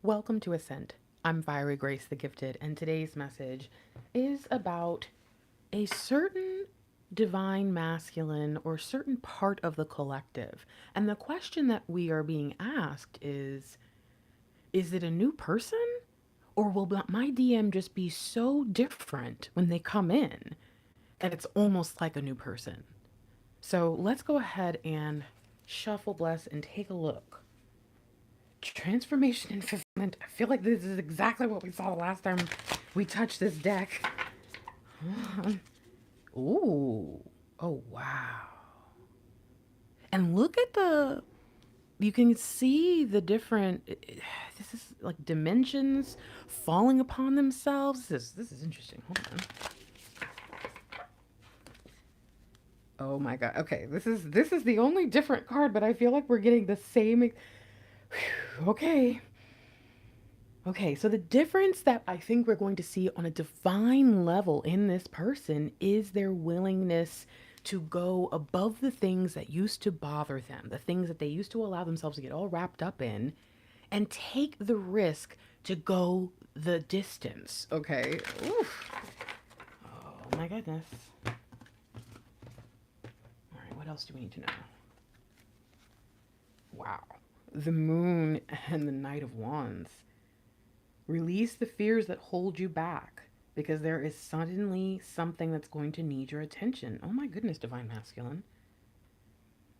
Welcome to Ascent. I'm Fiery Grace the Gifted, and today's message is about a certain divine masculine or certain part of the collective. And the question that we are being asked is it a new person? Or will my DM just be so different when they come in and it's almost like a new person? So let's go ahead and shuffle, bless, and take a look. Transformation and fulfillment. I feel like this is exactly what we saw the last time we touched this deck. Ooh. Oh, wow. And look at you can see the different, this is like dimensions falling upon themselves. This is interesting. Hold on. Oh my God. Okay, this is the only different card, but I feel like we're getting the same. Okay. Okay, so the difference that I think we're going to see on a divine level in this person is their willingness to go above the things that used to bother them, the things that they used to allow themselves to get all wrapped up in, and take the risk to go the distance. Okay. Oof. Oh my goodness. All right, what else do we need to know? Wow. The Moon and the Knight of Wands. Release the fears that hold you back because there is suddenly something that's going to need your attention. Oh my goodness, Divine Masculine.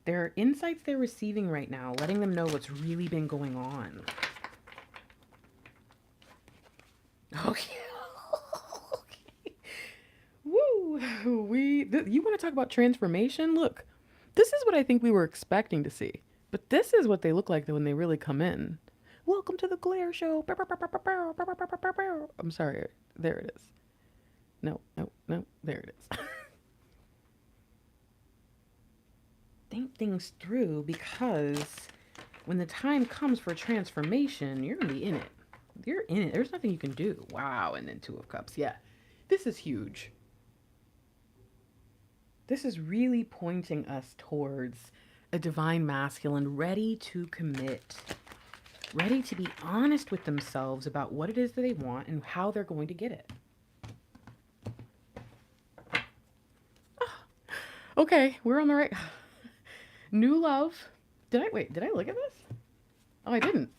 There are insights they're receiving right now, letting them know what's really been going on. Okay. Okay. Woo. You want to talk about transformation? Look, this is what I think we were expecting to see. But this is what they look like when they really come in. Welcome to the Glare Show. I'm sorry. There it is. No. There it is. Think things through because when the time comes for transformation, you're going to be in it. You're in it. There's nothing you can do. Wow. And then Two of Cups. Yeah. This is huge. This is really pointing us towards a divine masculine ready to commit, ready to be honest with themselves about what it is that they want and how they're going to get it. Oh, okay, we're on the right. New love. Did I look at this? Oh, I didn't.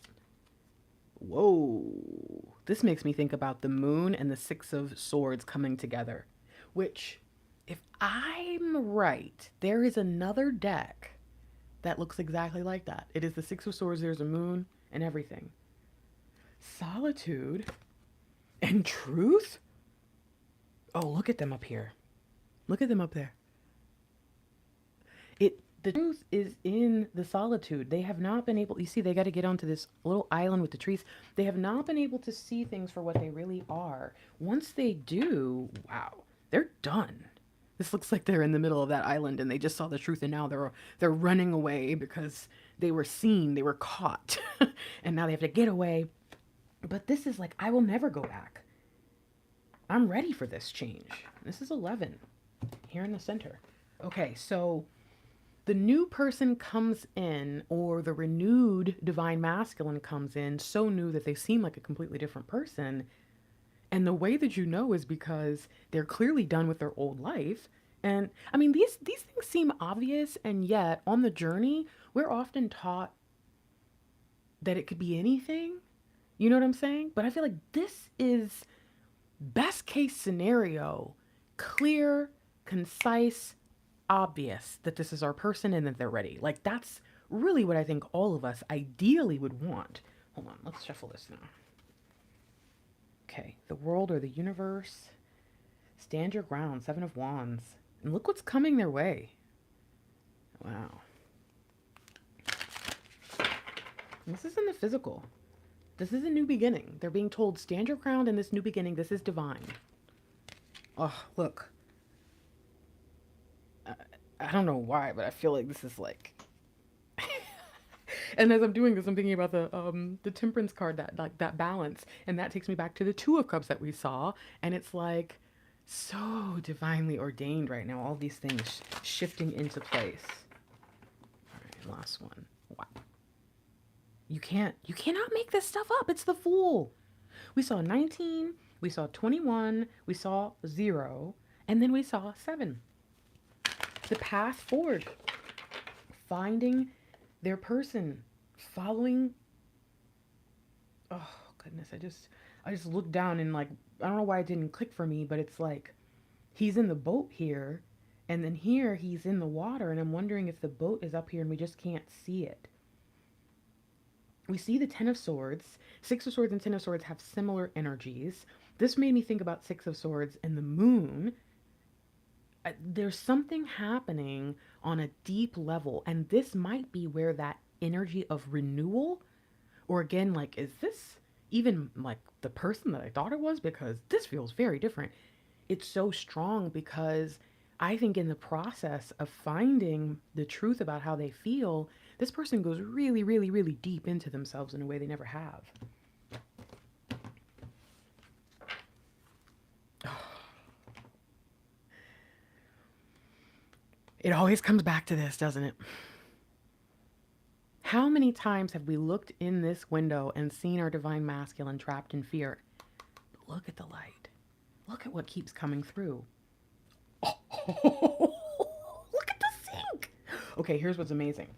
Whoa. This makes me think about the Moon and the Six of Swords coming together, which, if I'm right, there is another deck that looks exactly like that. It is the Six of Swords, there's a moon and everything. Solitude and truth? Oh, look at them up here. Look at them up there. The truth is in the solitude. They have not been able, you see, they got to get onto this little island with the trees. They have not been able to see things for what they really are. Once they do, wow, they're done. This looks like they're in the middle of that island and they just saw the truth and now they're running away because they were seen, they were caught. And now they have to get away. But this is like, I will never go back. I'm ready for this change. This is 11 here in the center. Okay, so the new person comes in, or the renewed divine masculine comes in, so new that they seem like a completely different person. And the way that you know is because they're clearly done with their old life. And I mean, these things seem obvious, and yet on the journey, we're often taught that it could be anything. You know what I'm saying? But I feel like this is best case scenario, clear, concise, obvious that this is our person and that they're ready. Like, that's really what I think all of us ideally would want. Hold on, let's shuffle this now. Okay, the world or the universe. Stand your ground, Seven of Wands. And look what's coming their way. Wow. This is in the physical. This is a new beginning. They're being told, stand your ground in this new beginning. This is divine. Oh, look. I don't know why, but I feel like this is like... And as I'm doing this, I'm thinking about the Temperance card, that balance. And that takes me back to the Two of Cups that we saw. And it's like so divinely ordained right now. All these things shifting into place. All right, last one. Wow. You cannot make this stuff up. It's the Fool. We saw 19, we saw 21, we saw 0, and then we saw 7. The path forward, finding their person, following. Oh goodness, I just looked down and like, I don't know why it didn't click for me, but it's like he's in the boat here, and then here he's in the water, and I'm wondering if the boat is up here and we just can't see it. We see the Ten of Swords. Six of Swords and Ten of Swords have similar energies. This made me think about Six of Swords and the Moon. There's something happening on a deep level, and this might be where that energy of renewal, or again, like, is this even like the person that I thought it was? Because this feels very different. It's so strong because I think in the process of finding the truth about how they feel, this person goes really, really, really deep into themselves in a way they never have. It always comes back to this, doesn't it? How many times have we looked in this window and seen our divine masculine trapped in fear? But look at the light. Look at what keeps coming through. Oh, look at the sink. Okay, here's what's amazing.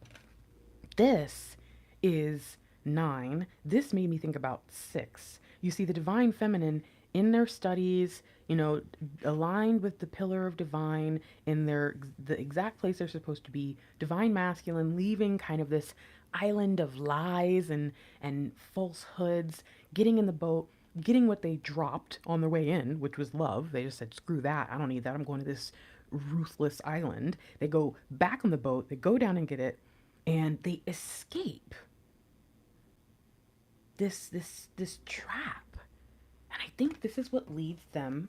This is 9. This made me think about 6. You see the divine feminine in their studies, you know, aligned with the pillar of divine in the exact place they're supposed to be. Divine masculine leaving kind of this island of lies and falsehoods, getting in the boat, getting what they dropped on their way in, which was love. They just said, screw that, I don't need that, I'm going to this ruthless island. They go back on the boat, they go down and get it, and they escape this trap. And I think this is what leads them.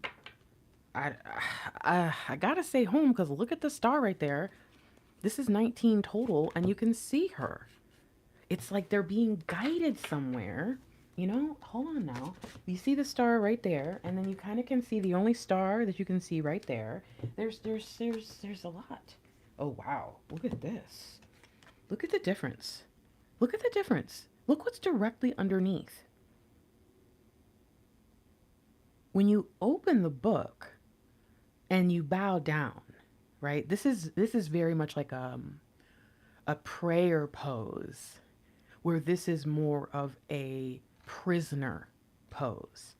I gotta say home, because look at the star right there. This is 19 total, and you can see her. It's like they're being guided somewhere. You know, hold on now. You see the star right there, and then you kind of can see the only star that you can see right there. There's a lot. Oh wow, look at this. Look at the difference. Look at the difference. Look what's directly underneath. When you open the book and you bow down, right? This is very much like a prayer pose, where this is more of a prisoner pose.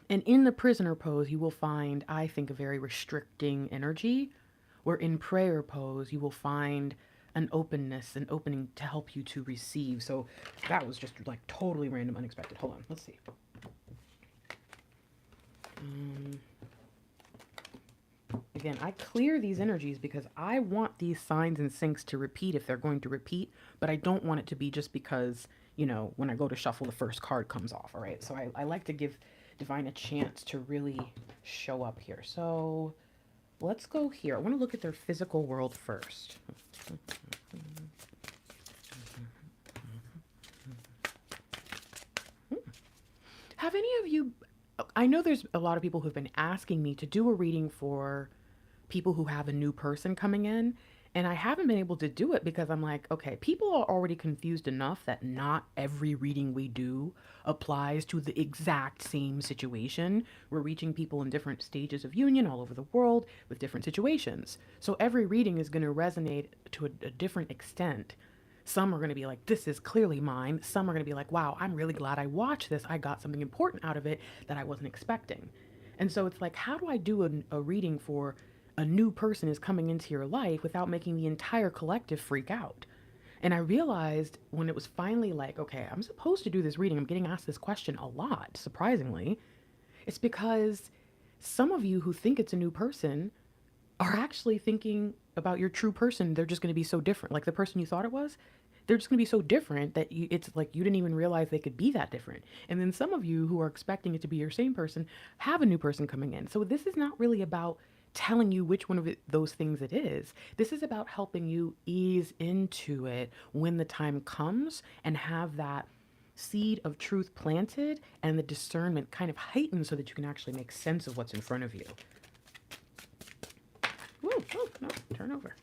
And in the prisoner pose, you will find, I think, a very restricting energy, where in prayer pose, you will find an openness, an opening to help you to receive. So that was just like totally random, unexpected. Hold on, let's see. Again, I clear these energies because I want these signs and syncs to repeat if they're going to repeat, but I don't want it to be just because, you know, when I go to shuffle, the first card comes off, all right? So I like to give Divine a chance to really show up here. So let's go here. I want to look at their physical world first. Have any of you... I know there's a lot of people who've been asking me to do a reading for people who have a new person coming in, and I haven't been able to do it because I'm like, okay, people are already confused enough that not every reading we do applies to the exact same situation. We're reaching people in different stages of union all over the world with different situations. So every reading is going to resonate to a different extent. Some are going to be like, this is clearly mine. Some are going to be like, wow, I'm really glad I watched this. I got something important out of it that I wasn't expecting. And so it's like, how do I do a reading for a new person is coming into your life without making the entire collective freak out? And I realized when it was finally like, okay, I'm supposed to do this reading. I'm getting asked this question a lot, surprisingly. It's because some of you who think it's a new person are actually thinking about your true person. They're just going to be so different. Like the person you thought it was, they're just going to be so different that it's like you didn't even realize they could be that different. And then some of you who are expecting it to be your same person have a new person coming in. So this is not really about telling you which one of those things it is. This is about helping you ease into it when the time comes and have that seed of truth planted and the discernment kind of heightened so that you can actually make sense of what's in front of you. Whoa, no, turn over.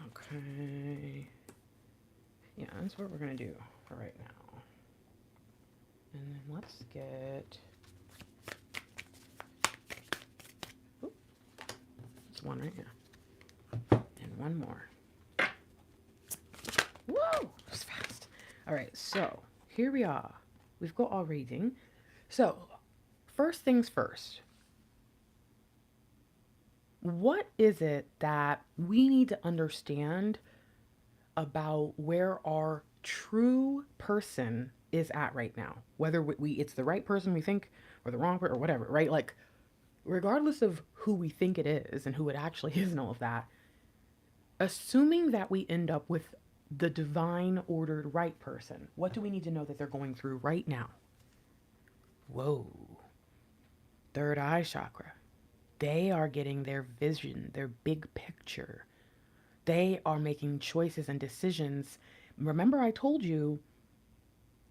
Okay. that's what we're going to do for right now. And then let's get... Oop, it's one right here. And one more. Whoa! That was fast. All right, so here we are. We've got our reading. So, first things first. What is it that we need to understand about where our true person is at right now? Whether it's the right person we think or the wrong person or whatever, right? Like, regardless of who we think it is and who it actually is and all of that, assuming that we end up with the divine ordered right person, what do we need to know that they're going through right now? Whoa. Third eye chakra. They are getting their vision, their big picture. They are making choices and decisions. Remember, I told you,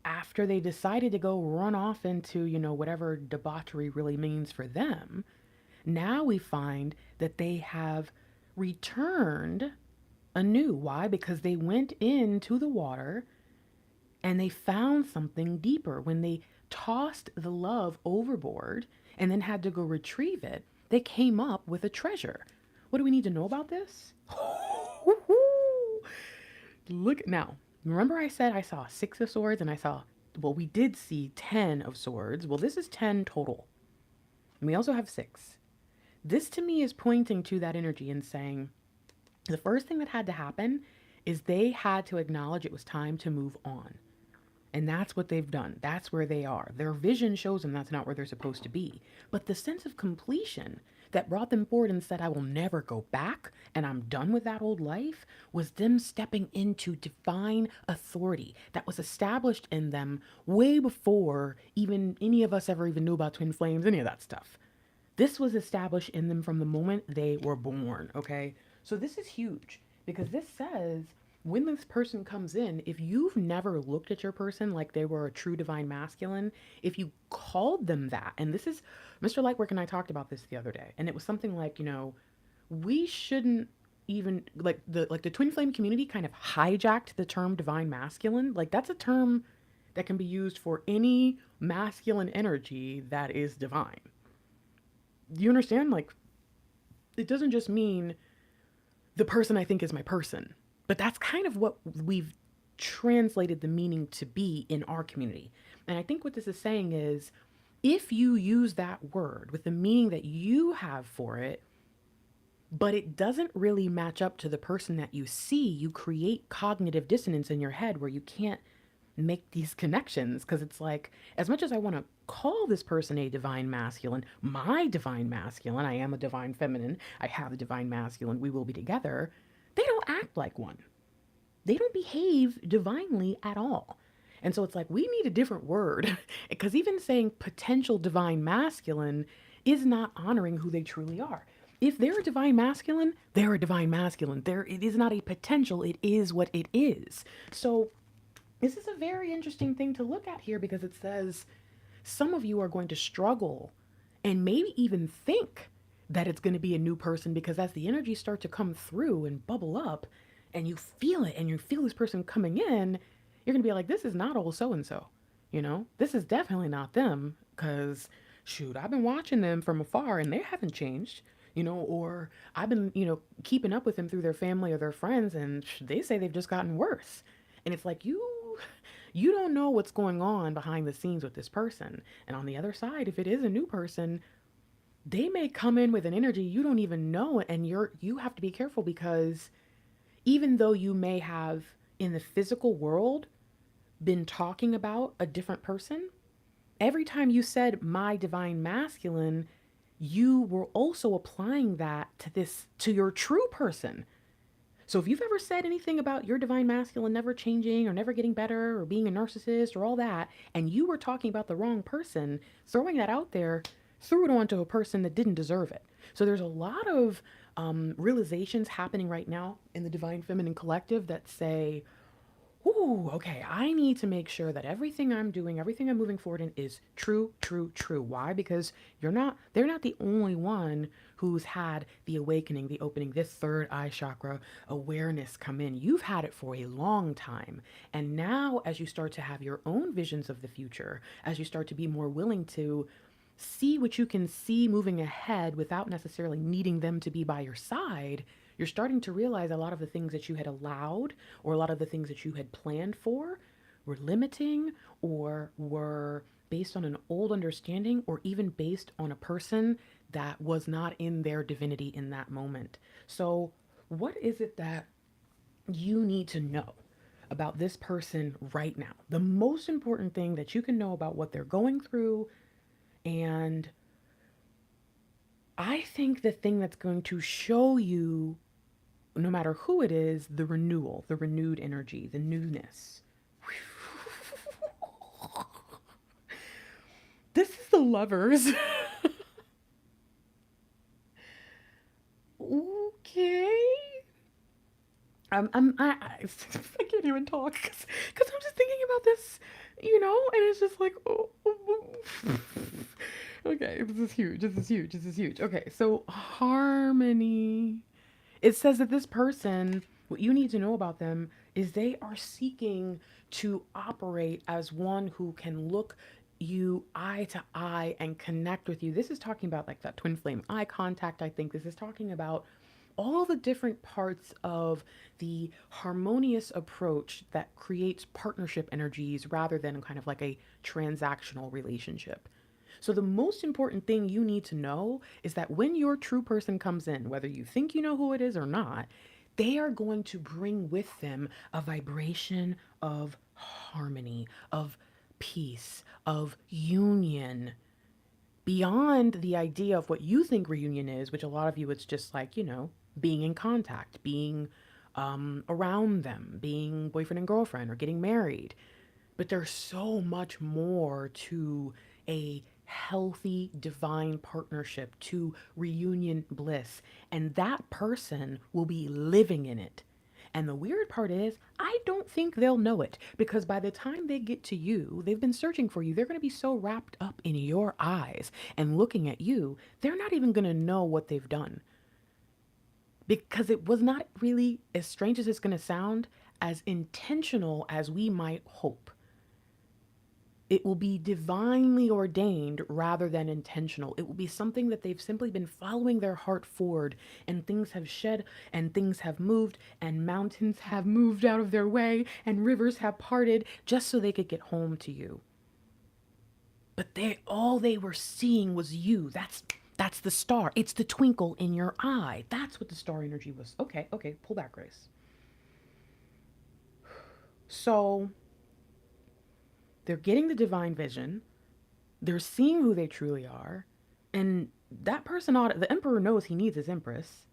after they decided to go run off into, whatever debauchery really means for them, now we find that they have returned anew. Why? Because they went into the water and they found something deeper. When they tossed the love overboard and then had to go retrieve it, they came up with a treasure. What do we need to know about this? Look now. Remember I said I saw 6 of swords and we did see 10 of swords. Well, this is 10 total. And we also have 6. This to me is pointing to that energy and saying the first thing that had to happen is they had to acknowledge it was time to move on. And that's what they've done. That's where they are. Their vision shows them that's not where they're supposed to be. But the sense of completion that brought them forward and said, I will never go back and I'm done with that old life, was them stepping into divine authority that was established in them way before even any of us ever even knew about twin flames, any of that stuff. This was established in them from the moment they were born, okay? So this is huge because this says when this person comes in, if you've never looked at your person like they were a true divine masculine, if you called them that, and this is, Mr. Lightwork and I talked about this the other day, and it was something like, we shouldn't even, like the twin flame community kind of hijacked the term divine masculine. Like that's a term that can be used for any masculine energy that is divine. Do you understand? Like, it doesn't just mean the person I think is my person. But that's kind of what we've translated the meaning to be in our community. And I think what this is saying is if you use that word with the meaning that you have for it, but it doesn't really match up to the person that you see, you create cognitive dissonance in your head where you can't make these connections. Because it's like, as much as I want to call this person a divine masculine, my divine masculine, I am a divine feminine, I have a divine masculine, we will be together, they don't act like one. They don't behave divinely at all. And so it's like, we need a different word because even saying potential divine masculine is not honoring who they truly are. If they're a divine masculine, they're a divine masculine. It is not a potential. It is what it is. So this is a very interesting thing to look at here because it says some of you are going to struggle and maybe even think that it's going to be a new person because as the energies start to come through and bubble up and you feel it and you feel this person coming in, you're going to be like, this is not old so-and-so, this is definitely not them because shoot, I've been watching them from afar and they haven't changed, or I've been, keeping up with them through their family or their friends and they say they've just gotten worse. And it's like, you don't know what's going on behind the scenes with this person. And on the other side, if it is a new person, they may come in with an energy you don't even know, and you have to be careful because even though you may have in the physical world been talking about a different person, every time you said my divine masculine, you were also applying that to your true person. So if you've ever said anything about your divine masculine never changing or never getting better or being a narcissist or all that, and you were talking about the wrong person, throwing that out there threw it onto a person that didn't deserve it. So there's a lot of realizations happening right now in the Divine Feminine Collective that say, ooh, okay, I need to make sure that everything I'm doing, everything I'm moving forward in is true, true, true. Why? Because they're not the only one who's had the awakening, the opening, this third eye chakra awareness come in. You've had it for a long time. And now, as you start to have your own visions of the future, as you start to be more willing to see what you can see moving ahead without necessarily needing them to be by your side, you're starting to realize a lot of the things that you had allowed or a lot of the things that you had planned for were limiting or were based on an old understanding or even based on a person that was not in their divinity in that moment. So, what is it that you need to know about this person right now? The most important thing that you can know about what they're going through. And I think the thing that's going to show you, no matter who it is, the renewal, the renewed energy, the newness. This is the Lovers. Okay. I can't even talk because I'm just thinking about this, and it's just like, okay, this is huge. This is huge. This is huge. Okay, so harmony. It says that this person, what you need to know about them is they are seeking to operate as one who can look you eye to eye and connect with you. This is talking about like that twin flame eye contact. I think this is talking about all the different parts of the harmonious approach that creates partnership energies rather than kind of like a transactional relationship. So, the most important thing you need to know is that when your true person comes in, whether you think you know who it is or not, they are going to bring with them a vibration of harmony, of peace, of union, beyond the idea of what you think reunion is, which a lot of you, it's just like, being in contact, being around them, being boyfriend and girlfriend, or getting married. But there's so much more to a healthy divine partnership, to reunion bliss. And that person will be living in it. And the weird part is, I don't think they'll know it because by the time they get to you, they've been searching for you. They're going to be so wrapped up in your eyes and looking at you, they're not even going to know what they've done. Because it was not really, as strange as it's going to sound, as intentional as we might hope. It will be divinely ordained rather than intentional. It will be something that they've simply been following their heart forward, and things have shed, and things have moved, and mountains have moved out of their way, and rivers have parted just so they could get home to you. But all they were seeing was you. That's the star. It's the twinkle in your eye. That's what the star energy was. Okay, pull back, Grace. So they're getting the divine vision. They're seeing who they truly are. And that person the emperor knows he needs his empress.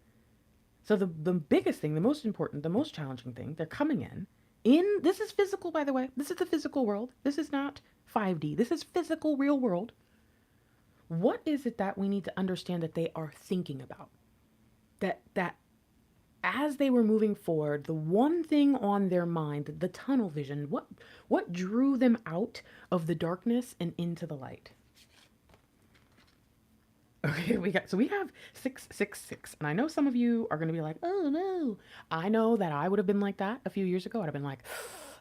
So the biggest thing, the most important, the most challenging thing, they're coming in. This is physical, by the way. This is the physical world. This is not 5D. This is physical, real world. What is it that we need to understand that they are thinking about? That as they were moving forward, the one thing on their mind, the tunnel vision, what drew them out of the darkness and into the light? Okay, we have 666. And I know some of you are going to be like, oh no. I know that I would have been like that a few years ago. I'd have been like,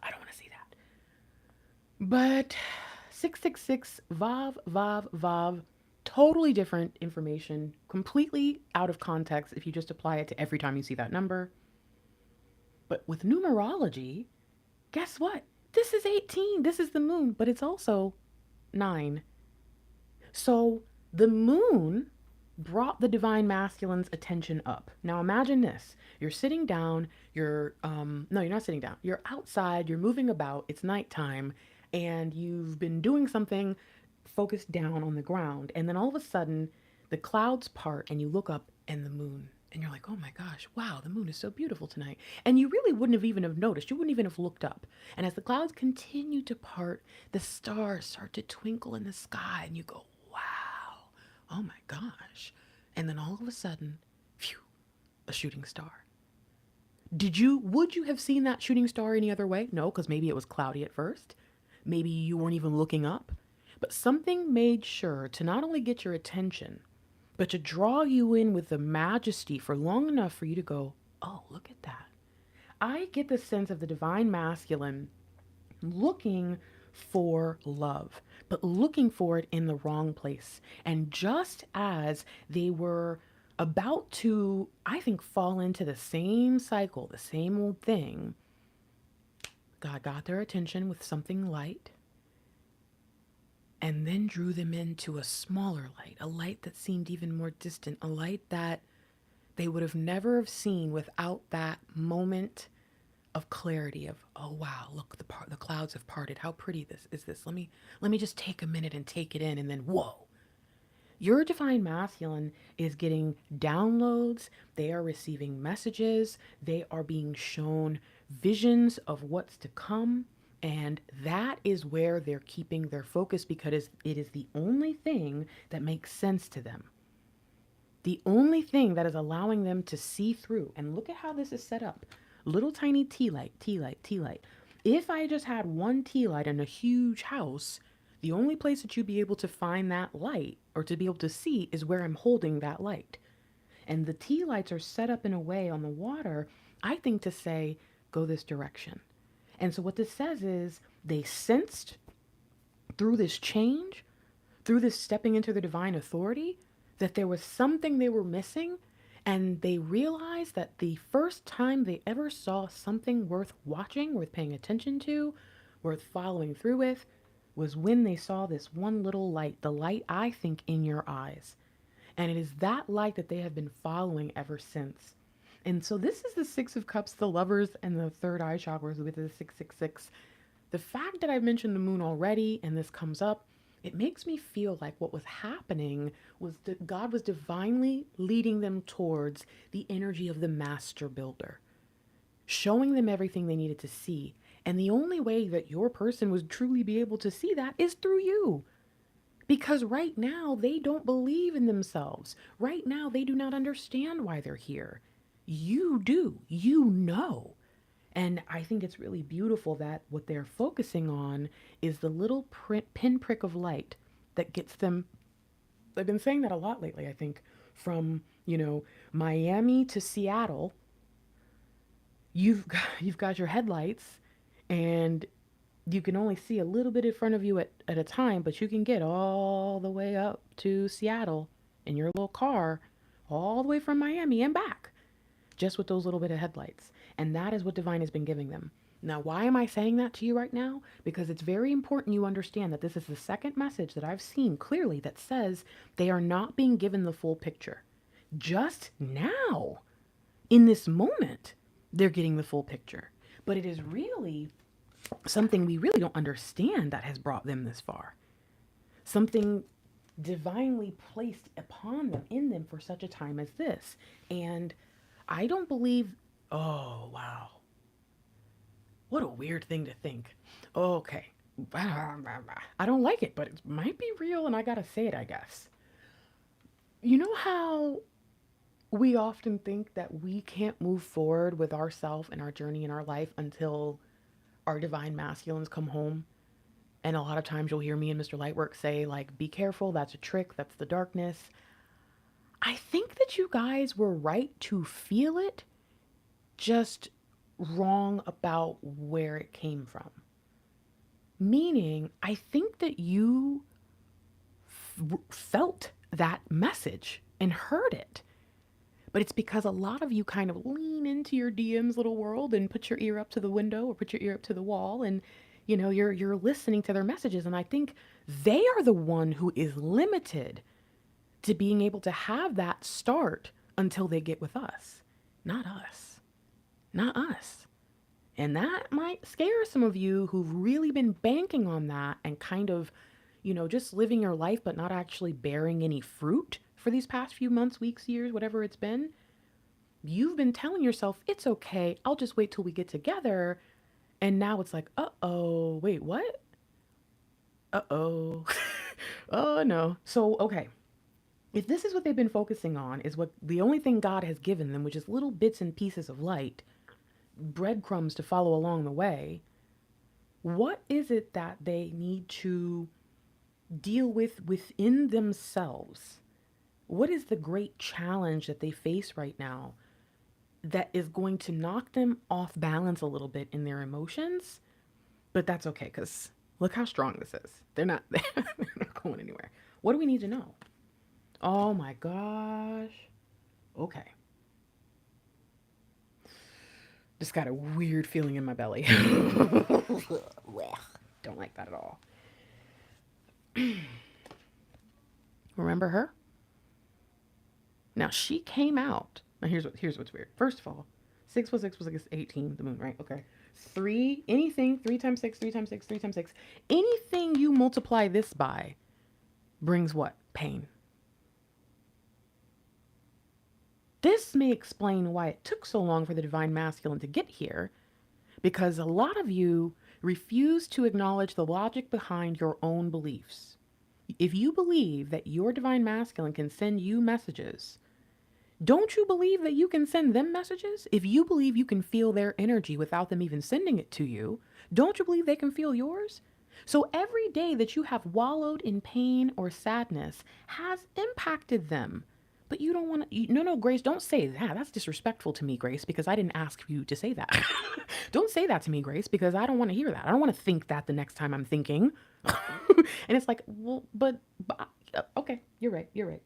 I don't want to see that. But 666, Vav, Vav, Vav, totally different information, completely out of context if you just apply it to every time you see that number. But with numerology, guess what? This is 18. This is the moon, but it's also 9. So the moon brought the divine masculine's attention up. Now imagine this. You're sitting down, no, you're not sitting down. You're outside, you're moving about, it's nighttime, and you've been doing something focused down on the ground, and then all of a sudden the clouds part and you look up and the moon, and you're like, oh my gosh, wow, the moon is so beautiful tonight. And you really wouldn't have even have noticed. You wouldn't even have looked up. And as the clouds continue to part, the stars start to twinkle in the sky, and you go, wow, oh my gosh. And then all of a sudden, phew, a shooting star. Would you have seen that shooting star any other way? No, because maybe it was cloudy at first. Maybe you weren't even looking up. But something made sure to not only get your attention, but to draw you in with the majesty for long enough for you to go, oh, look at that. I get the sense of the divine masculine looking for love, but looking for it in the wrong place. And just as they were about to, I think, fall into the same cycle, the same old thing, God got their attention with something light and then drew them into a smaller light, a light that seemed even more distant, a light that they would have never have seen without that moment of clarity of, oh wow, look, the clouds have parted. How pretty this is. This. Let me just take a minute and take it in, and then whoa. Your divine masculine is getting downloads, they are receiving messages, they are being shown visions of what's to come, and that is where they're keeping their focus because it is the only thing that makes sense to them. The only thing that is allowing them to see through. And look at how this is set up. Little tiny tea light, tea light, tea light. If I just had one tea light in a huge house, the only place that you'd be able to find that light or to be able to see is where I'm holding that light. And the tea lights are set up in a way on the water, I think, to say, go this direction. And so what this says is they sensed through this change, through this stepping into the divine authority, that there was something they were missing. And they realized that the first time they ever saw something worth watching, worth paying attention to, worth following through with, was when they saw this one little light, the light, I think, in your eyes. And it is that light that they have been following ever since. And so this is the Six of Cups, the lovers, and the third eye chakras with the 666. The fact that I've mentioned the moon already and this comes up, it makes me feel like what was happening was that God was divinely leading them towards the energy of the master builder, showing them everything they needed to see. And the only way that your person would truly be able to see that is through you. Because right now, they don't believe in themselves. Right now, they do not understand why they're here. You do. You know. And I think it's really beautiful that what they're focusing on is the little pinprick of light that gets them. I've been saying that a lot lately, I think, from, Miami to Seattle. You've got your headlights and you can only see a little bit in front of you at a time, but you can get all the way up to Seattle in your little car, all the way from Miami and back, just with those little bit of headlights. And that is what divine has been giving them. Now, why am I saying that to you right now? Because it's very important you understand that this is the second message that I've seen clearly that says they are not being given the full picture. Just now, in this moment, they're getting the full picture. But it is really something we really don't understand that has brought them this far. Something divinely placed upon them, in them for such a time as this. And I don't believe, oh, wow. What a weird thing to think. Okay. I don't like it, but it might be real and I gotta say it, I guess. You know how we often think that we can't move forward with ourselves and our journey in our life until our divine masculines come home? And a lot of times you'll hear me and Mr. Lightwork say, like, be careful, that's a trick, that's the darkness. I think that you guys were right to feel it, just wrong about where it came from. Meaning, I think that you felt that message and heard it. But it's because a lot of you kind of lean into your DM's little world and put your ear up to the window or put your ear up to the wall and you're listening to their messages. And I think they are the one who is limited to being able to have that start until they get with us. Not us. Not us. And that might scare some of you who've really been banking on that and kind of, just living your life but not actually bearing any fruit for these past few months, weeks, years, whatever it's been. You've been telling yourself, it's okay, I'll just wait till we get together. And now it's like, uh-oh, wait, what? Uh-oh. Oh, no. So, okay. If this is what they've been focusing on, is what the only thing God has given them, which is little bits and pieces of light, breadcrumbs to follow along the way, what is it that they need to deal with within themselves What is the great challenge that they face right now that is going to knock them off balance a little bit in their emotions? But that's okay, because look how strong this is. They're not going anywhere. What do we need to know? Oh my gosh. Okay. Just got a weird feeling in my belly. Don't like that at all. Remember her? Now she came out. Now here's what's weird. First of all, 6 plus 6 plus 6 is 18, the moon, right? Okay. Anything, 3 times 6, 3 times 6, 3 times 6. Anything you multiply this by brings what? Pain. This may explain why it took so long for the divine masculine to get here, because a lot of you refuse to acknowledge the logic behind your own beliefs. If you believe that your divine masculine can send you messages, don't you believe that you can send them messages? If you believe you can feel their energy without them even sending it to you, don't you believe they can feel yours? So every day that you have wallowed in pain or sadness has impacted them. But you don't want to, no, Grace, don't say that. That's disrespectful to me, Grace, because I didn't ask you to say that. Don't say that to me, Grace, because I don't want to hear that. I don't want to think that the next time I'm thinking. And it's like, well, but okay, you're right. You're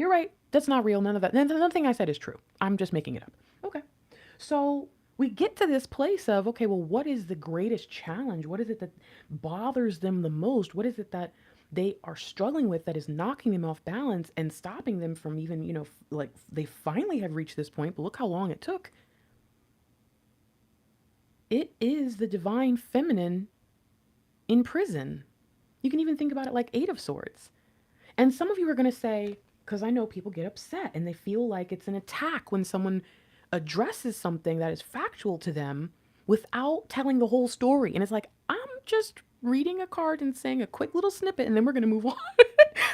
right. That's not real. None of that. Nothing I said is true. I'm just making it up. Okay. So we get to this place of, okay, well, what is the greatest challenge? What is it that bothers them the most? What is it that they are struggling with that is knocking them off balance and stopping them from even, like they finally have reached this point, but look how long it took. It is the divine feminine in prison. You can even think about it like Eight of Swords. And some of you are going to say, because I know people get upset and they feel like it's an attack when someone addresses something that is factual to them without telling the whole story. And it's like, I'm just reading a card and saying a quick little snippet and then we're going to move on.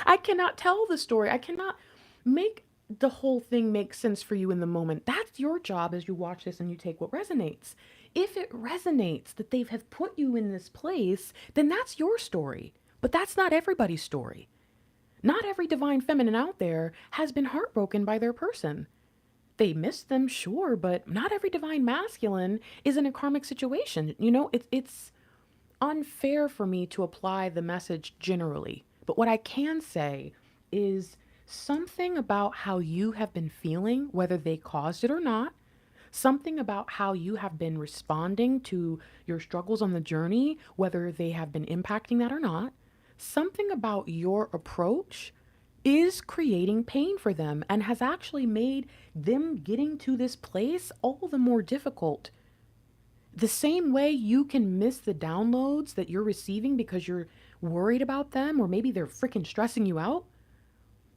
I cannot tell the story. I cannot make the whole thing make sense for you in the moment. That's your job as you watch this and you take what resonates. If it resonates that they have put you in this place, then that's your story. But that's not everybody's story. Not every divine feminine out there has been heartbroken by their person. They miss them, sure, but not every divine masculine is in a karmic situation. It's unfair for me to apply the message generally. But what I can say is something about how you have been feeling, whether they caused it or not, something about how you have been responding to your struggles on the journey, whether they have been impacting that or not, something about your approach is creating pain for them and has actually made them getting to this place all the more difficult. The same way you can miss the downloads that you're receiving because you're worried about them, or maybe they're freaking stressing you out,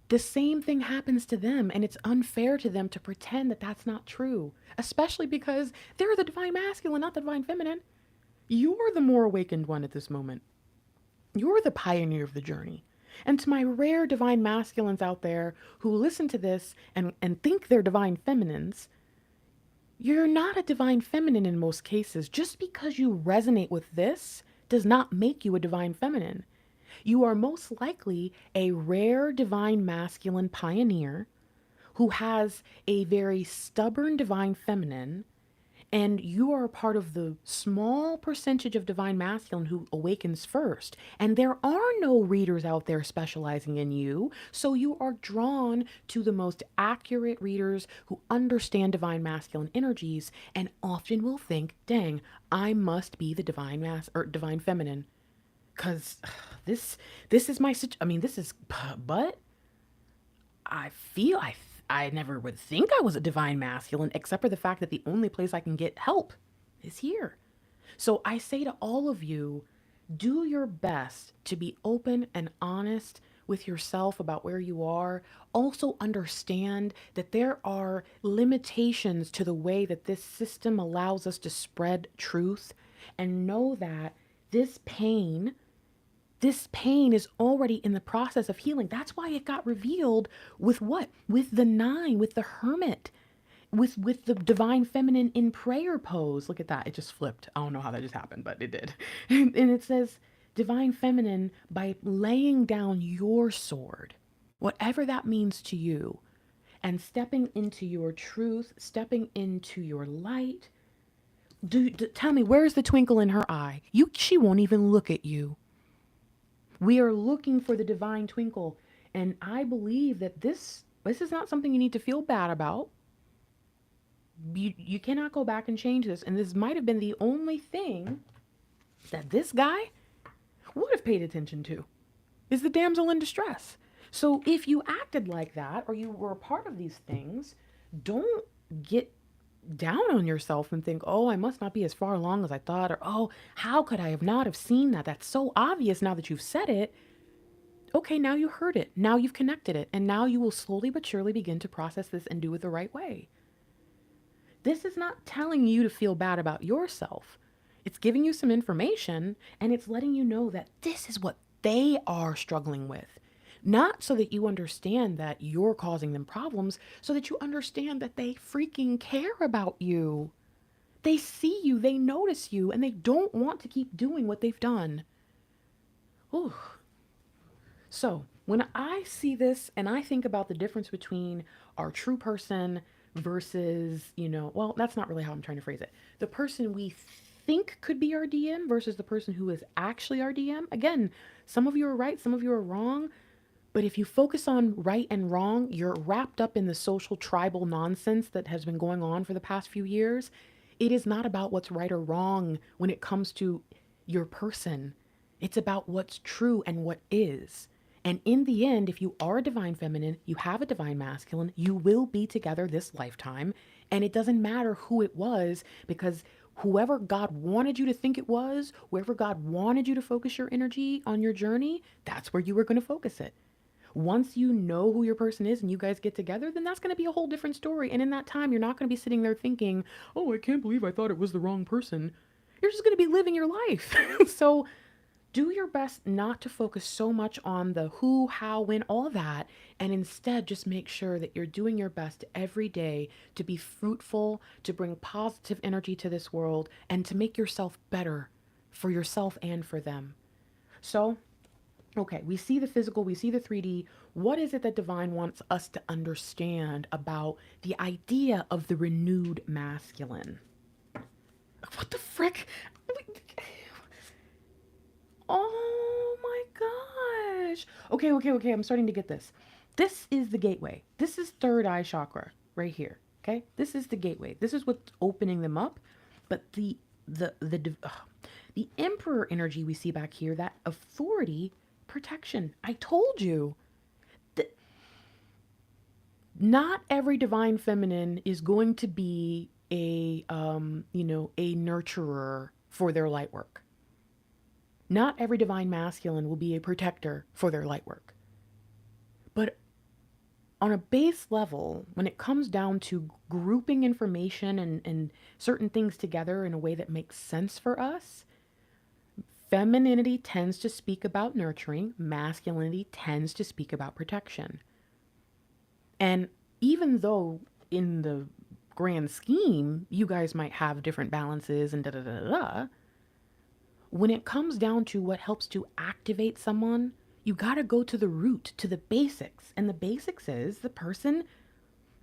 the same thing happens to them, and it's unfair to them to pretend that that's not true, especially because they're the divine masculine, not the divine feminine. You're the more awakened one at this moment. You're the pioneer of the journey. And to my rare divine masculines out there who listen to this and think they're divine feminines, you're not a divine feminine in most cases. Just because you resonate with this does not make you a divine feminine. You are most likely a rare divine masculine pioneer who has a very stubborn divine feminine, and you are a part of the small percentage of divine masculine who awakens first. And there are no readers out there specializing in you. So you are drawn to the most accurate readers who understand divine masculine energies and often will think, dang, I must be the divine feminine. Cause this is my but I never would think I was a divine masculine, except for the fact that the only place I can get help is here. So I say to all of you, do your best to be open and honest with yourself about where you are. Also understand that there are limitations to the way that this system allows us to spread truth, and know that this pain this pain is already in the process of healing. That's why it got revealed with what? With the 9, with the hermit, with the divine feminine in prayer pose. Look at that. It just flipped. I don't know how that just happened, but it did. And it says divine feminine by laying down your sword. whatever that means to you, and stepping into your truth, stepping into your light. Tell me, where's the twinkle in her eye? She won't even look at you. We are looking for the divine twinkle. And I believe that this is not something you need to feel bad about. You cannot go back and change this. And this might have been the only thing that this guy would have paid attention to, is the damsel in distress. So if you acted like that, or you were a part of these things, don't get down on yourself and think, oh, I must not be as far along as I thought, or oh, how could I have not have seen that? That's so obvious now that you've said it. Okay, now you heard it. Now you've connected it. And now you will slowly but surely begin to process this and do it the right way. This is not telling you to feel bad about yourself. It's giving you some information, and it's letting you know that this is what they are struggling with. Not so that you understand that you're causing them problems, so that you understand that they freaking care about you. They see you, they notice you, and they don't want to keep doing what they've done. Ooh. So when I see this and I think about the difference between our true person versus, well, that's not really how I'm trying to phrase it. The person we think could be our DM versus the person who is actually our DM. Again, some of you are right, some of you are wrong. But if you focus on right and wrong, you're wrapped up in the social tribal nonsense that has been going on for the past few years. It is not about what's right or wrong when it comes to your person. It's about what's true and what is. And in the end, if you are a divine feminine, you have a divine masculine, you will be together this lifetime. And it doesn't matter who it was, because whoever God wanted you to think it was, wherever God wanted you to focus your energy on your journey, that's where you were going to focus it. Once you know who your person is and you guys get together, then that's going to be a whole different story. And in that time, you're not going to be sitting there thinking, oh, I can't believe I thought it was the wrong person. You're just going to be living your life. So do your best not to focus so much on the who, how, when, all that, and instead just make sure that you're doing your best every day to be fruitful, to bring positive energy to this world, and to make yourself better for yourself and for them. So, okay, we see the physical, we see the 3D. What is it that Divine wants us to understand about the idea of the renewed masculine? What the frick? Oh my gosh. Okay. I'm starting to get this. This is the gateway. This is third eye chakra right here. Okay. This is the gateway. This is what's opening them up. But the emperor energy we see back here, that authority, protection. I told you that not every divine feminine is going to be a nurturer for their light work. Not every divine masculine will be a protector for their light work. But on a base level, when it comes down to grouping information and certain things together in a way that makes sense for us, femininity tends to speak about nurturing, masculinity tends to speak about protection. And even though in the grand scheme, you guys might have different balances and da-da-da-da-da, when it comes down to what helps to activate someone, you got to go to the root, to the basics. And the basics is the person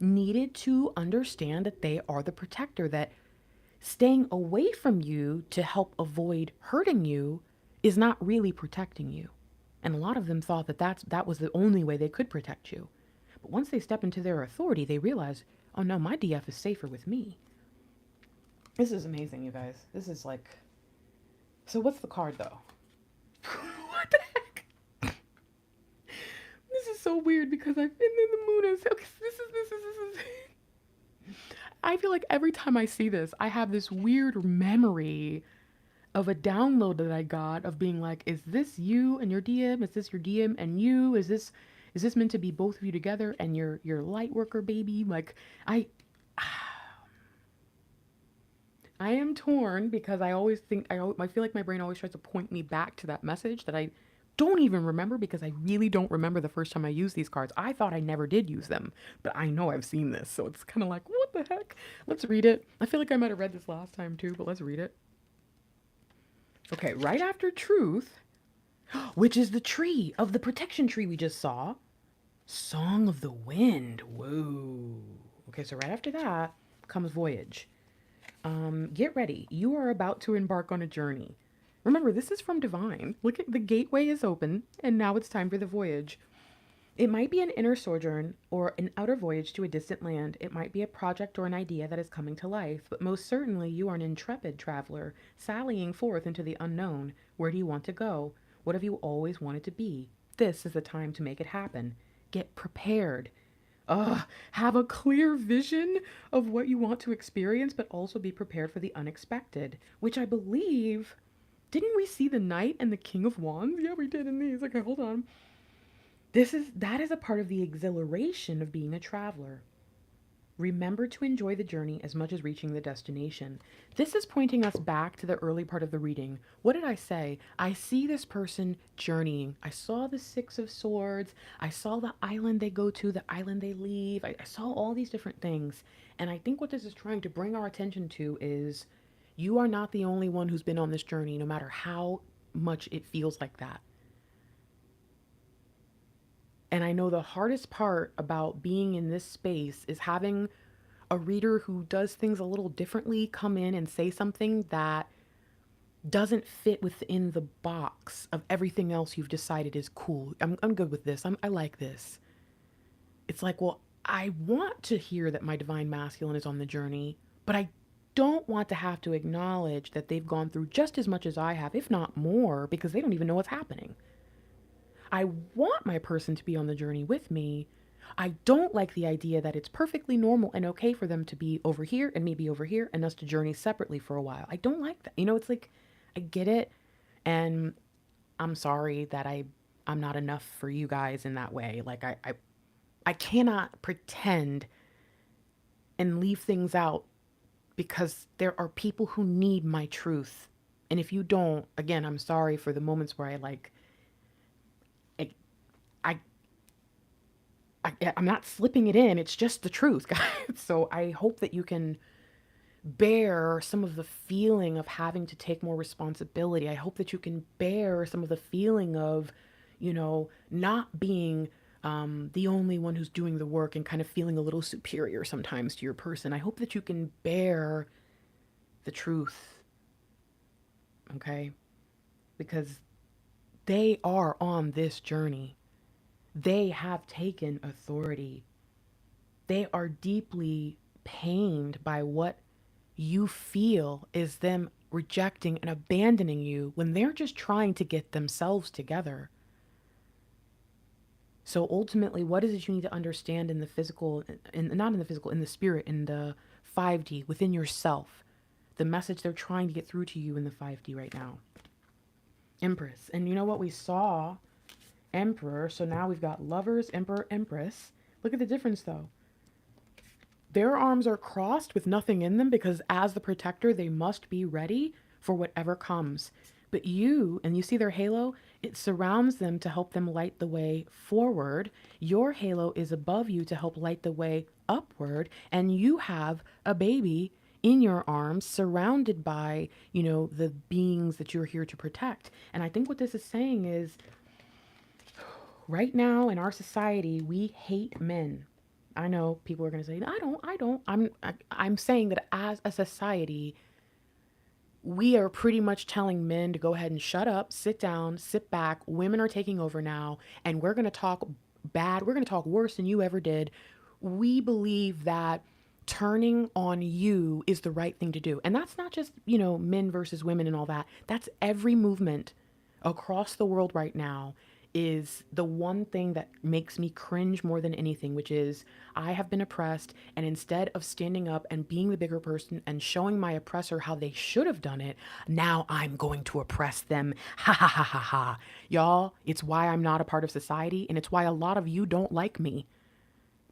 needed to understand that they are the protector, that staying away from you to help avoid hurting you is not really protecting you. And a lot of them thought that that was the only way they could protect you. But once they step into their authority, they realize, oh no, my DF is safer with me. This is amazing, you guys. This is like... So what's the card, though? What the heck? This is so weird because I've been in the mood. Okay, this is. I feel like every time I see this, I have this weird memory of a download that I got of being like, is this you and your DM? Is this your DM and you? Is this meant to be both of you together and your light worker baby? Like, I am torn because I always think, I feel like my brain always tries to point me back to that message that I don't even remember, because I really don't remember the first time I used these cards. I thought I never did use them, but I know I've seen this. So it's kind of like, what the heck? Let's read it. I feel like I might have read this last time too, but let's read it. Okay, right after truth, which is the tree of the protection tree we just saw, Song of the Wind. Whoa. Okay, so right after that comes Voyage. Get ready. You are about to embark on a journey. Remember, this is from Divine. Look at the gateway is open, and now it's time for the voyage. It might be an inner sojourn or an outer voyage to a distant land. It might be a project or an idea that is coming to life, but most certainly you are an intrepid traveler, sallying forth into the unknown. Where do you want to go? What have you always wanted to be? This is the time to make it happen. Get prepared. Have a clear vision of what you want to experience, but also be prepared for the unexpected, which I believe. Didn't we see the Knight and the King of Wands? Yeah, we did in these. Okay, hold on. That is a part of the exhilaration of being a traveler. Remember to enjoy the journey as much as reaching the destination. This is pointing us back to the early part of the reading. What did I say? I see this person journeying. I saw the Six of Swords. I saw the island they go to, the island they leave. I saw all these different things. And I think what this is trying to bring our attention to is you are not the only one who's been on this journey, no matter how much it feels like that. And I know the hardest part about being in this space is having a reader who does things a little differently come in and say something that doesn't fit within the box of everything else you've decided is cool. I'm good with this. I like this. It's like, well, I want to hear that my divine masculine is on the journey, but I don't want to have to acknowledge that they've gone through just as much as I have, if not more, because they don't even know what's happening. I want my person to be on the journey with me. I don't like the idea that it's perfectly normal and okay for them to be over here and maybe over here and us to journey separately for a while. I don't like that. It's like I get it, and I'm sorry that I'm not enough for you guys in that way. Like I cannot pretend and leave things out because there are people who need my truth. And if you don't, again, I'm sorry for the moments where I I'm not slipping it in. It's just the truth, guys. So I hope that you can bear some of the feeling of having to take more responsibility. I hope that you can bear some of the feeling of, not being the only one who's doing the work and kind of feeling a little superior sometimes to your person. I hope that you can bear the truth, okay? Because they are on this journey. They have taken authority. They are deeply pained by what you feel is them rejecting and abandoning you when they're just trying to get themselves together. So ultimately, what is it you need to understand in the physical, not in the physical, in the spirit, in the 5D, within yourself? The message they're trying to get through to you in the 5D right now. Empress. And you know what we saw? Emperor. So now we've got Lovers, Emperor, Empress. Look at the difference though. Their arms are crossed with nothing in them because as the protector, they must be ready for whatever comes. But you, and you see their halo, it surrounds them to help them light the way forward. Your halo is above you to help light the way upward. And you have a baby in your arms surrounded by, the beings that you're here to protect. And I think what this is saying is, right now in our society, we hate men. I know people are going to say, I don't. I'm saying that as a society, we are pretty much telling men to go ahead and shut up, sit down, sit back. Women are taking over now, and we're going to talk bad. We're going to talk worse than you ever did. We believe that turning on you is the right thing to do. And that's not just, men versus women and all that. That's every movement across the world right now is the one thing that makes me cringe more than anything, which is I have been oppressed, and instead of standing up and being the bigger person and showing my oppressor how they should have done it, now I'm going to oppress them. Ha ha ha ha ha. Y'all, it's why I'm not a part of society, and it's why a lot of you don't like me.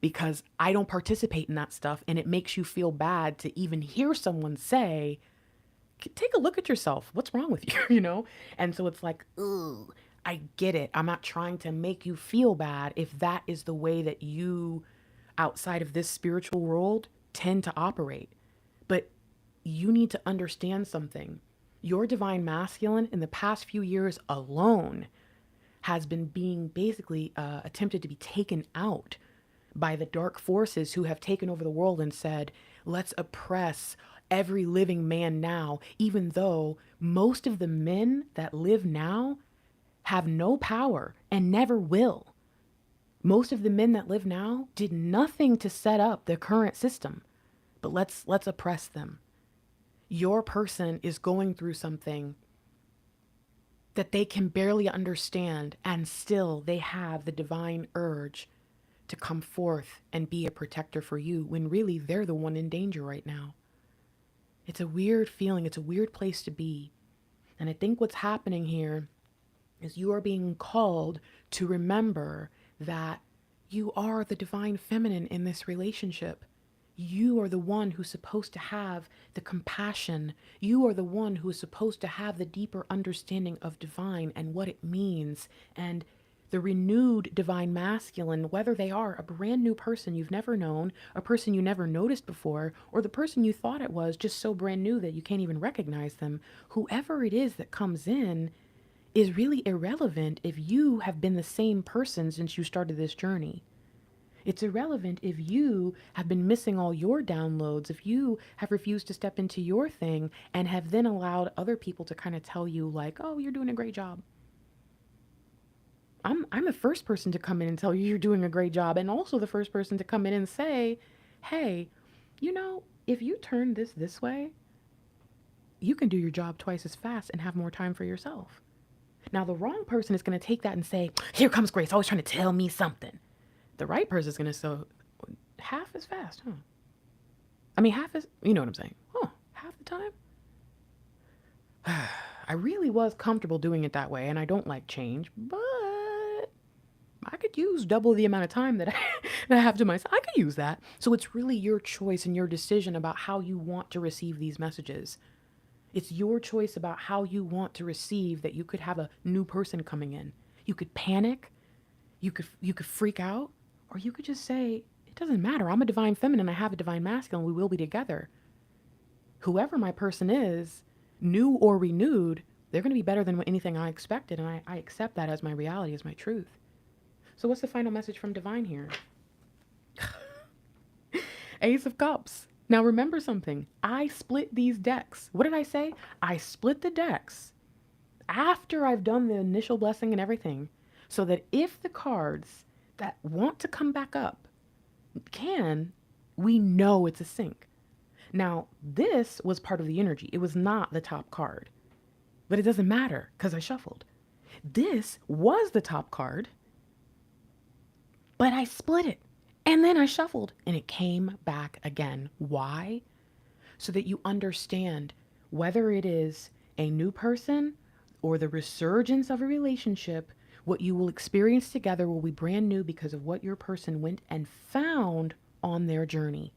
Because I don't participate in that stuff, and it makes you feel bad to even hear someone say, take a look at yourself. What's wrong with you, And so it's like, ooh, I get it. I'm not trying to make you feel bad if that is the way that you, outside of this spiritual world, tend to operate. But you need to understand something. Your divine masculine in the past few years alone has been being basically attempted to be taken out by the dark forces who have taken over the world and said, let's oppress every living man now, even though most of the men that live now have no power and never will. Most of the men that live now did nothing to set up the current system, but let's oppress them. Your person is going through something that they can barely understand, and still they have the divine urge to come forth and be a protector for you when really they're the one in danger right now. It's a weird feeling. It's a weird place to be. And I think what's happening here is you are being called to remember that you are the divine feminine in this relationship. You are the one who's supposed to have the compassion. You are the one who is supposed to have the deeper understanding of divine and what it means, and the renewed divine masculine, whether they are a brand new person you've never known, a person you never noticed before, or the person you thought it was just so brand new that you can't even recognize them. Whoever it is that comes in is really irrelevant if you have been the same person since you started this journey. It's irrelevant if you have been missing all your downloads, if you have refused to step into your thing and have then allowed other people to kind of tell you like, oh, you're doing a great job. I'm the first person to come in and tell you you're doing a great job, and also the first person to come in and say, hey, you know, if you turn this way, you can do your job twice as fast and have more time for yourself. Now, the wrong person is going to take that and say, here comes Grace, always trying to tell me something. The right person is going to say, half as fast, huh? I mean, half as, you know what I'm saying? Huh, half the time? I really was comfortable doing it that way, and I don't like change, but I could use double the amount of time that I have to myself. I could use that. So it's really your choice and your decision about how you want to receive these messages. It's your choice about how you want to receive that you could have a new person coming in. You could panic, you could freak out, or you could just say, it doesn't matter. I'm a divine feminine. I have a divine masculine. We will be together. Whoever my person is, new or renewed, they're going to be better than anything I expected. And I accept that as my reality, as my truth. So what's the final message from divine here? Ace of Cups. Now remember something. I split these decks. What did I say? I split the decks after I've done the initial blessing and everything, so that if the cards that want to come back up can, we know it's a sync. Now, this was part of the energy. It was not the top card, but it doesn't matter because I shuffled. This was the top card, but I split it. And then I shuffled and it came back again. Why? So that you understand whether it is a new person or the resurgence of a relationship, what you will experience together will be brand new because of what your person went and found on their journey.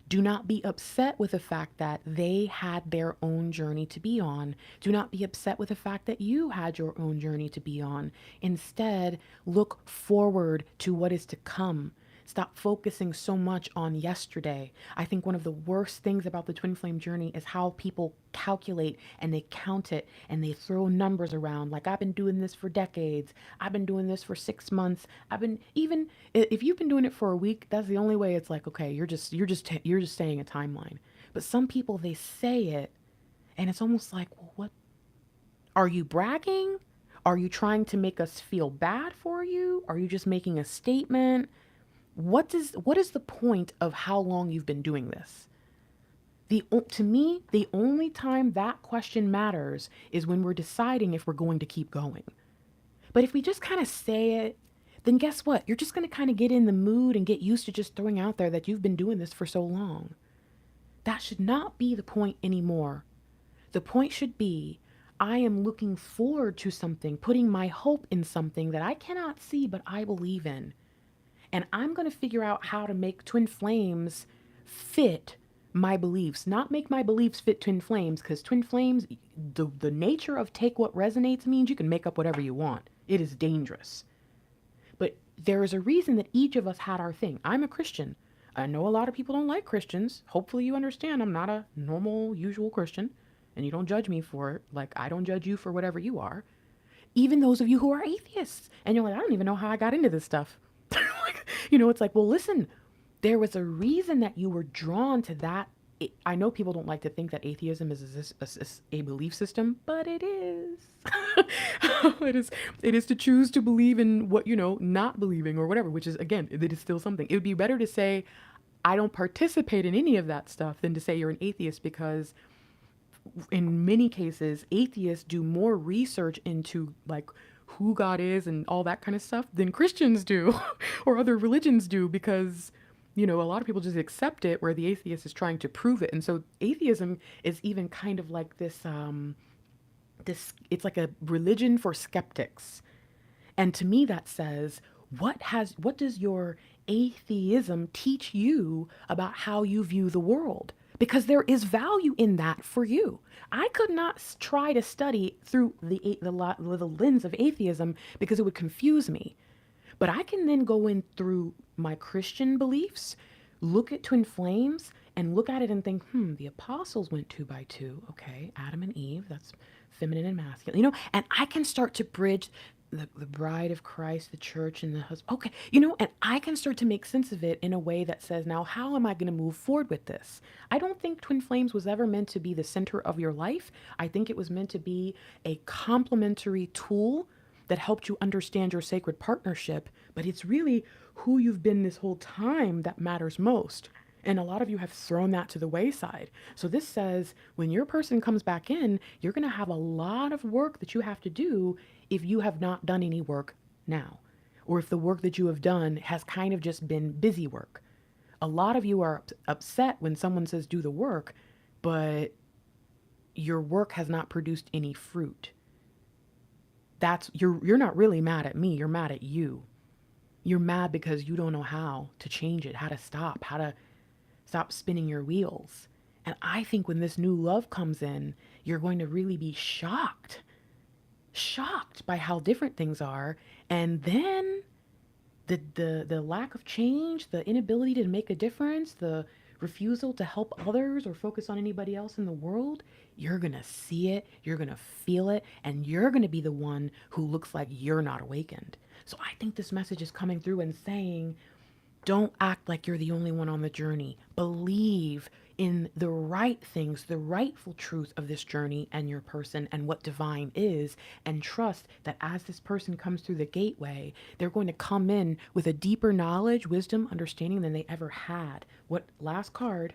Do not be upset with the fact that they had their own journey to be on. Do not be upset with the fact that you had your own journey to be on. Instead, look forward to what is to come. Stop focusing so much on yesterday. I think one of the worst things about the twin flame journey is how people calculate and they count it and they throw numbers around. Like, I've been doing this for decades. I've been doing this for 6 months. Even if you've been doing it for a week, that's the only way it's like, okay, you're just saying a timeline. But some people, they say it and it's almost like, well, what? Are you bragging? Are you trying to make us feel bad for you? Are you just making a statement? What is the point of how long you've been doing this? To me, the only time that question matters is when we're deciding if we're going to keep going. But if we just kind of say it, then guess what? You're just going to kind of get in the mood and get used to just throwing out there that you've been doing this for so long. That should not be the point anymore. The point should be, I am looking forward to something, putting my hope in something that I cannot see, but I believe in. And I'm going to figure out how to make twin flames fit my beliefs, not make my beliefs fit twin flames, because twin flames, the nature of take what resonates means you can make up whatever you want. It is dangerous. But there is a reason that each of us had our thing. I'm a Christian. I know a lot of people don't like Christians. Hopefully you understand I'm not a normal, usual Christian, and you don't judge me for it. Like, I don't judge you for whatever you are. even those of you who are atheists. And you're like, I don't even know how I got into this stuff. Like, it's like, well, listen, there was a reason that you were drawn to that. I know people don't like to think that atheism is a belief system, but it is. it is. It is to choose to believe in what, not believing or whatever, which is, again, it is still something. It would be better to say, I don't participate in any of that stuff than to say you're an atheist, because in many cases, atheists do more research into like who God is and all that kind of stuff than Christians do or other religions do, because a lot of people just accept it where the atheist is trying to prove it. And so atheism is even kind of like this it's like a religion for skeptics. And to me that says, what does your atheism teach you about how you view the world? Because there is value in that for you. I could not try to study through the lens of atheism because it would confuse me. But I can then go in through my Christian beliefs, look at twin flames, and look at it and think, the apostles went 2 by 2. Okay, Adam and Eve, that's feminine and masculine, and I can start to bridge the bride of Christ, the church, and the husband. Okay, and I can start to make sense of it in a way that says, now, how am I going to move forward with this? I don't think twin flames was ever meant to be the center of your life. I think it was meant to be a complementary tool that helped you understand your sacred partnership, but it's really who you've been this whole time that matters most. And a lot of you have thrown that to the wayside. So this says when your person comes back in, you're going to have a lot of work that you have to do if you have not done any work now, or if the work that you have done has kind of just been busy work. A lot of you are upset when someone says do the work, but your work has not produced any fruit. You're not really mad at me, you're mad at you. You're mad because you don't know how to change it, how to stop spinning your wheels. And I think when this new love comes in, you're going to really be shocked by how different things are. And then the lack of change, the inability to make a difference, the refusal to help others or focus on anybody else in the world, you're going to see it, you're going to feel it, and you're going to be the one who looks like you're not awakened. So I think this message is coming through and saying, don't act like you're the only one on the journey. Believe in the right things, the rightful truth of this journey and your person and what divine is, and trust that as this person comes through the gateway, they're going to come in with a deeper knowledge, wisdom, understanding than they ever had. What last card?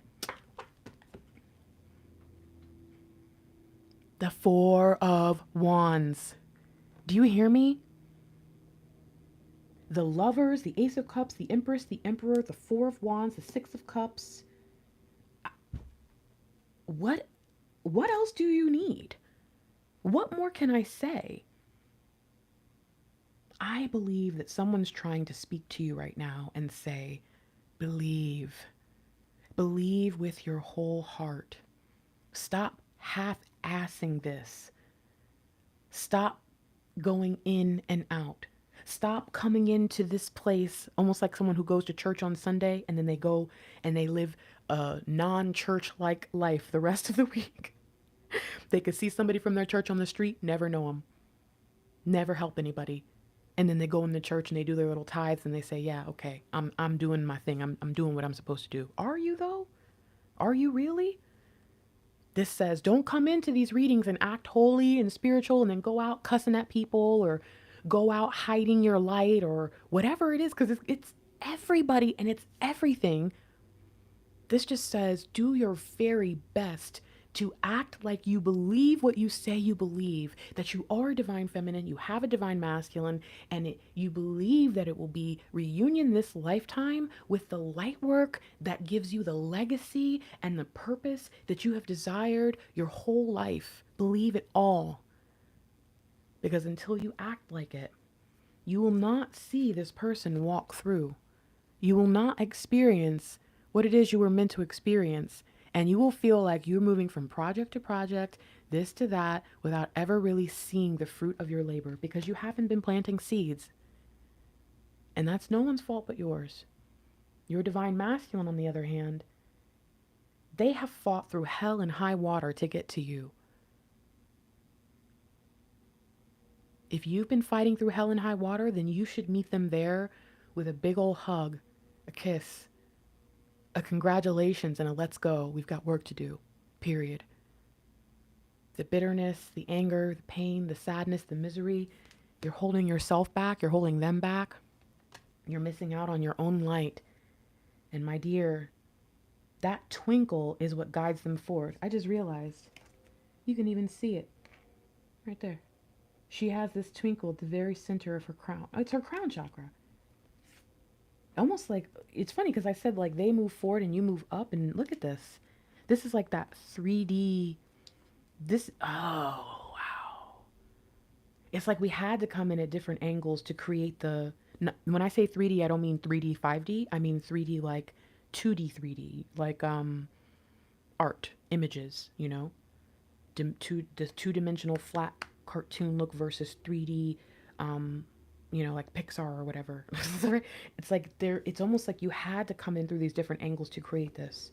The Four of Wands. Do you hear me? The Lovers, the Ace of Cups, the Empress, the Emperor, the Four of Wands, the Six of Cups. What else do you need? What more can I say? I believe that someone's trying to speak to you right now and say, believe. Believe with your whole heart. Stop half-assing this. Stop going in and out. Stop coming into this place almost like someone who goes to church on Sunday and then they go and they live a non-church-like life the rest of the week. They could see somebody from their church on the street, never know them, never help anybody. And then they go in the church and they do their little tithes and they say, yeah, okay, I'm doing my thing. I'm doing what I'm supposed to do. Are you though? Are you really? This says, don't come into these readings and act holy and spiritual and then go out cussing at people or go out hiding your light or whatever it is, because it's everybody and it's everything. This just says, do your very best to act like you believe what you say you believe, that you are a divine feminine, you have a divine masculine, and you believe that it will be reunion this lifetime with the light work that gives you the legacy and the purpose that you have desired your whole life. Believe it all. Because until you act like it, you will not see this person walk through. You will not experience what it is you were meant to experience. And you will feel like you're moving from project to project, this to that, without ever really seeing the fruit of your labor because you haven't been planting seeds. And that's no one's fault but yours. Your divine masculine, on the other hand, they have fought through hell and high water to get to you. If you've been fighting through hell and high water, then you should meet them there with a big old hug, a kiss, a congratulations, and a let's go. We've got work to do. Period. The bitterness, the anger, the pain, the sadness, the misery, you're holding yourself back, you're holding them back. You're missing out on your own light. And my dear, that twinkle is what guides them forward. I just realized you can even see it right there. She has this twinkle at the very center of her crown. Oh, it's her crown chakra. Almost like, it's funny because I said like they move forward and you move up, and look at this. This is like that 3D, oh, wow. It's like we had to come in at different angles to create when I say 3D, I don't mean 3D, 5D. I mean 3D like 2D, 3D, like art, images, the two-dimensional flat cartoon look versus 3D, like Pixar or whatever. It's like it's almost like you had to come in through these different angles to create this.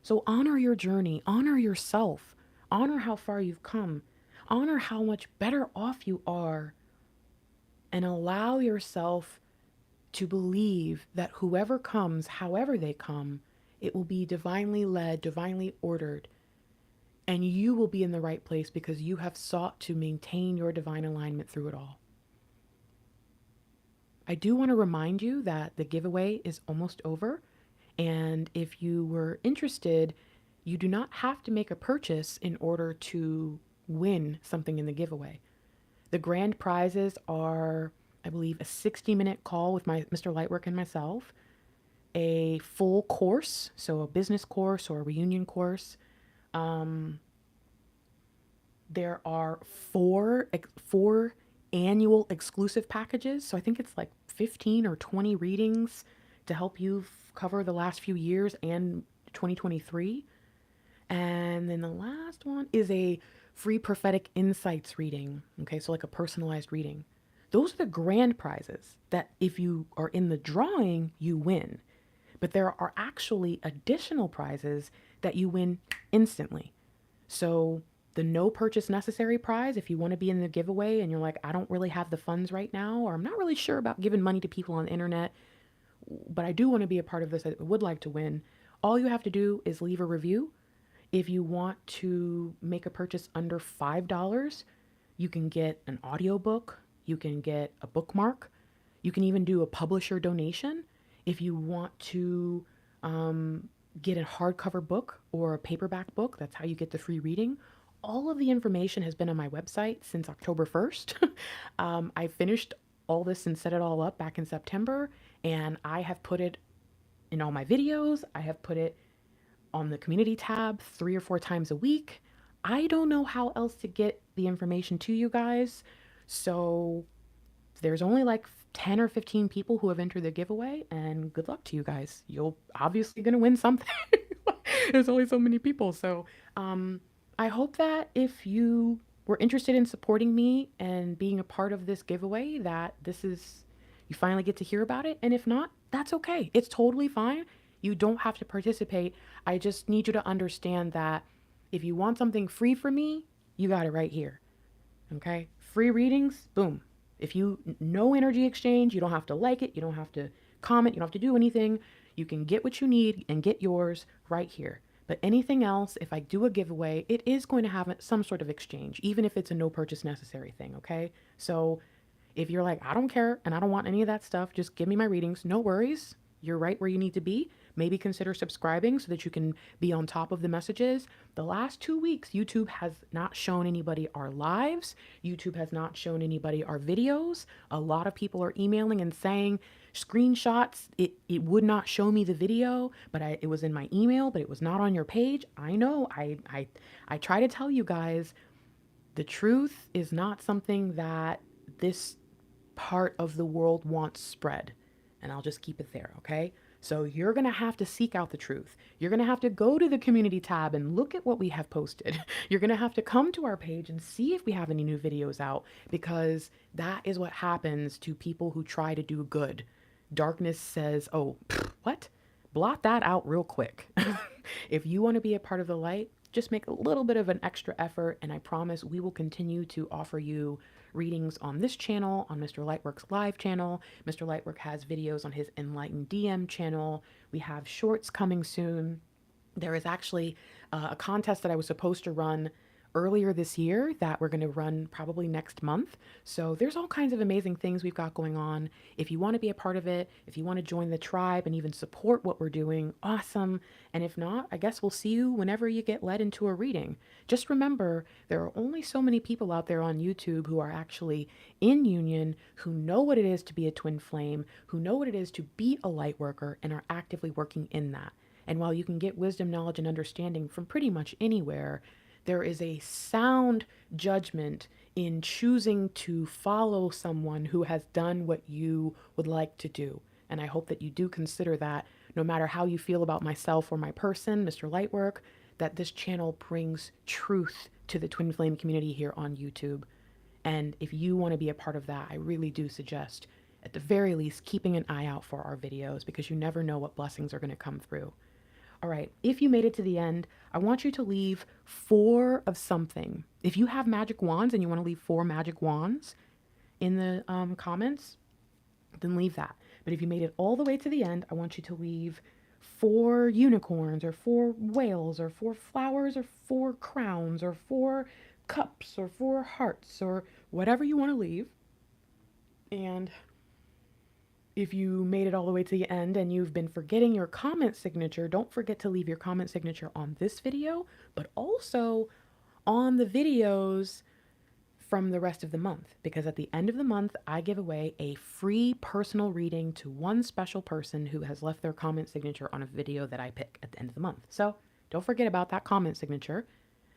So honor your journey, honor yourself, honor how far you've come, honor how much better off you are, and allow yourself to believe that whoever comes, however they come, it will be divinely led, divinely ordered, and you will be in the right place because you have sought to maintain your divine alignment through it all. I do want to remind you that the giveaway is almost over. And if you were interested, you do not have to make a purchase in order to win something in the giveaway. The grand prizes are, I believe, a 60-minute call with Mr. Lightwork and myself, a full course, so a business course or a reunion course. There are four annual exclusive packages. So I think it's like 15 or 20 readings to help you cover the last few years and 2023. And then the last one is a free prophetic insights reading. Okay, so like a personalized reading. Those are the grand prizes that if you are in the drawing, you win. But there are actually additional prizes that you win instantly. So the no purchase necessary prize, if you want to be in the giveaway and you're like, I don't really have the funds right now, or I'm not really sure about giving money to people on the internet, but I do want to be a part of this, I would like to win. All you have to do is leave a review. If you want to make a purchase under $5, you can get an audiobook, you can get a bookmark, you can even do a publisher donation. If you want to get a hardcover book or a paperback book, that's how you get the free reading. All of the information has been on my website since October 1st. I finished all this and set it all up back in September, and I have put it in all my videos. I have put it on the community tab 3 or 4 times a week. I don't know how else to get the information to you guys. So there's only like 10 or 15 people who have entered the giveaway, and good luck to you guys. You're obviously going to win something. There's only so many people. So, I hope that if you were interested in supporting me and being a part of this giveaway, that you finally get to hear about it. And if not, that's okay. It's totally fine. You don't have to participate. I just need you to understand that if you want something free from me, you got it right here. Okay? Free readings, boom. If no energy exchange, you don't have to like it. You don't have to comment. You don't have to do anything. You can get what you need and get yours right here. But anything else, if I do a giveaway, it is going to have some sort of exchange, even if it's a no purchase necessary thing, okay? So if you're like, I don't care and I don't want any of that stuff, just give me my readings, no worries. You're right where you need to be. Maybe consider subscribing so that you can be on top of the messages. The last 2 weeks, YouTube has not shown anybody our lives. YouTube has not shown anybody our videos. A lot of people are emailing and saying screenshots. It would not show me the video, but it was in my email, but it was not on your page. I know. I try to tell you guys, the truth is not something that this part of the world wants spread. And I'll just keep it there, okay? So you're going to have to seek out the truth. You're going to have to go to the community tab and look at what we have posted. You're going to have to come to our page and see if we have any new videos out, because that is what happens to people who try to do good. Darkness says, oh, what? Blot that out real quick. If you want to be a part of the light, just make a little bit of an extra effort, and I promise we will continue to offer you readings on this channel, on Mr. Lightwork's live channel. Mr. Lightwork has videos on his enlighteneDM channel. We have shorts coming soon. There is actually a contest that I was supposed to run earlier this year that we're going to run probably next month. So there's all kinds of amazing things we've got going on. If you want to be a part of it, if you want to join the tribe and even support what we're doing, awesome. And if not, I guess we'll see you whenever you get led into a reading. Just remember, there are only so many people out there on YouTube who are actually in union, who know what it is to be a twin flame, who know what it is to be a light worker, and are actively working in that. And while you can get wisdom, knowledge, and understanding from pretty much anywhere, there is a sound judgment in choosing to follow someone who has done what you would like to do. And I hope that you do consider that, no matter how you feel about myself or my person, Mr. Lightwork, that this channel brings truth to the twin flame community here on YouTube. And if you want to be a part of that, I really do suggest, at the very least, keeping an eye out for our videos, because you never know what blessings are going to come through. All right, if you made it to the end, I want you to leave 4 of something. If you have magic wands and you want to leave 4 magic wands in the comments, then leave that. But if you made it all the way to the end, I want you to leave 4 unicorns or 4 whales or 4 flowers or 4 crowns or 4 cups or 4 hearts or whatever you want to leave. And if you made it all the way to the end and you've been forgetting your comment signature, don't forget to leave your comment signature on this video, but also on the videos from the rest of the month. Because at the end of the month, I give away a free personal reading to one special person who has left their comment signature on a video that I pick at the end of the month. So don't forget about that comment signature.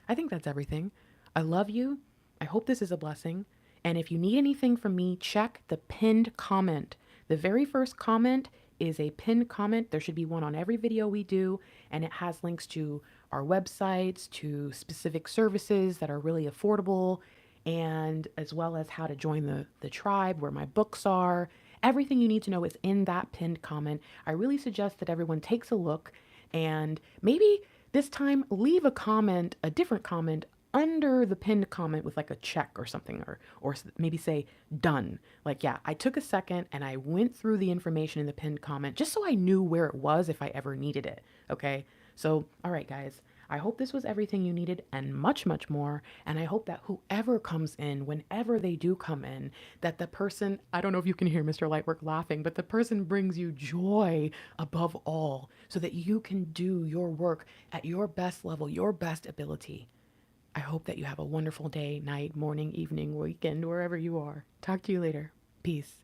I think that's everything. I love you. I hope this is a blessing. And if you need anything from me, check the pinned comment. The very first comment is a pinned comment. There should be one on every video we do, and it has links to our websites, to specific services that are really affordable, and as well as how to join the tribe, where my books are. Everything you need to know is in that pinned comment. I really suggest that everyone takes a look, and maybe this time leave a comment, a different comment, under the pinned comment with like a check or something, or maybe say done. Like, yeah, I took a second and I went through the information in the pinned comment just so I knew where it was if I ever needed it. Okay. So, all right, guys, I hope this was everything you needed and much, much more. And I hope that whoever comes in, whenever they do come in, that the person, I don't know if you can hear Mr. Lightwork laughing, but the person brings you joy above all so that you can do your work at your best level, your best ability. I hope that you have a wonderful day, night, morning, evening, weekend, wherever you are. Talk to you later. Peace.